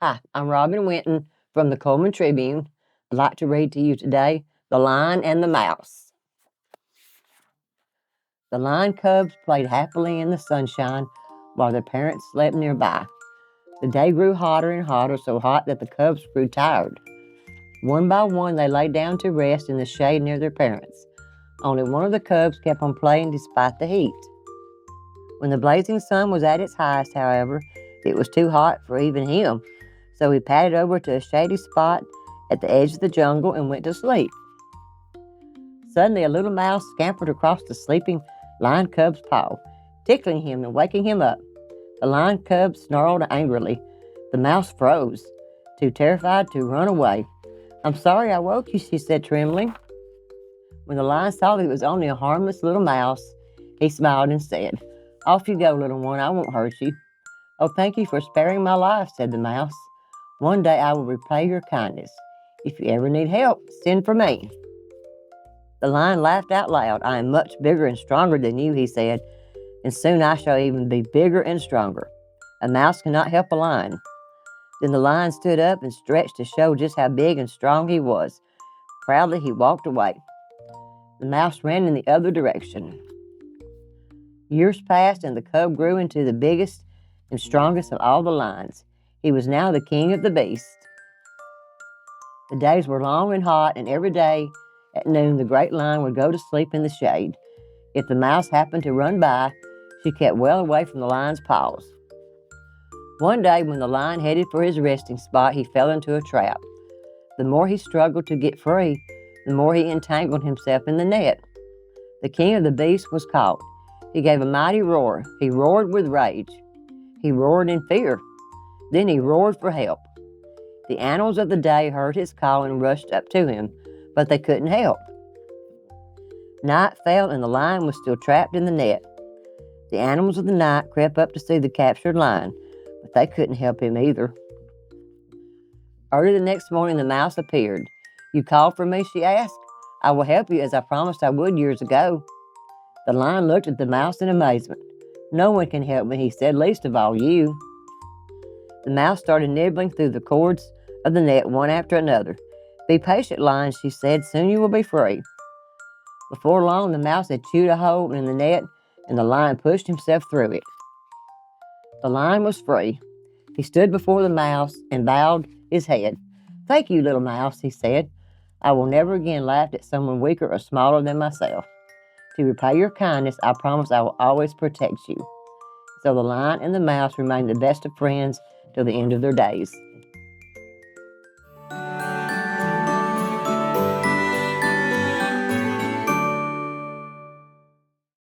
Hi, I'm Robin Winton from the Cullman Tribune. I'd like to read to you today The Lion and the Mouse. The lion cubs played happily in the sunshine while their parents slept nearby. The day grew hotter and hotter, so hot that the cubs grew tired. One by one, they lay down to rest in the shade near their parents. Only one of the cubs kept on playing despite the heat. When the blazing sun was at its highest, however, it was too hot for even him, so he padded over to a shady spot at the edge of the jungle and went to sleep. Suddenly, a little mouse scampered across the sleeping lion cub's paw, tickling him and waking him up. The lion cub snarled angrily. The mouse froze, too terrified to run away. "I'm sorry I woke you," she said, trembling. When the lion saw that it was only a harmless little mouse, he smiled and said, "Off you go, little one, I won't hurt you." "Oh, thank you for sparing my life," said the mouse. "One day I will repay your kindness. If you ever need help, send for me." The lion laughed out loud. "I am much bigger and stronger than you," he said, "and soon I shall even be bigger and stronger. A mouse cannot help a lion." Then the lion stood up and stretched to show just how big and strong he was. Proudly, he walked away. The mouse ran in the other direction. Years passed, and the cub grew into the biggest and strongest of all the lions. He was now the king of the beasts. The days were long and hot, and every day at noon the great lion would go to sleep in the shade. If the mouse happened to run by, she kept well away from the lion's paws. One day, when the lion headed for his resting spot, he fell into a trap. The more he struggled to get free, the more he entangled himself in the net. The king of the beasts was caught. He gave a mighty roar. He roared with rage. He roared in fear. Then he roared for help. The animals of the day heard his call and rushed up to him, but they couldn't help. Night fell, and the lion was still trapped in the net. The animals of the night crept up to see the captured lion, but they couldn't help him either. Early the next morning, the mouse appeared. "You called for me?" she asked. "I will help you as I promised I would years ago." The lion looked at the mouse in amazement. "No one can help me," he said, "least of all you." The mouse started nibbling through the cords of the net one after another. "Be patient, lion," she said. "Soon you will be free." Before long, the mouse had chewed a hole in the net, and the lion pushed himself through it. The lion was free. He stood before the mouse and bowed his head. "Thank you, little mouse," he said. "I will never again laugh at someone weaker or smaller than myself. To repay your kindness, I promise I will always protect you." So the lion and the mouse remained the best of friends till the end of their days.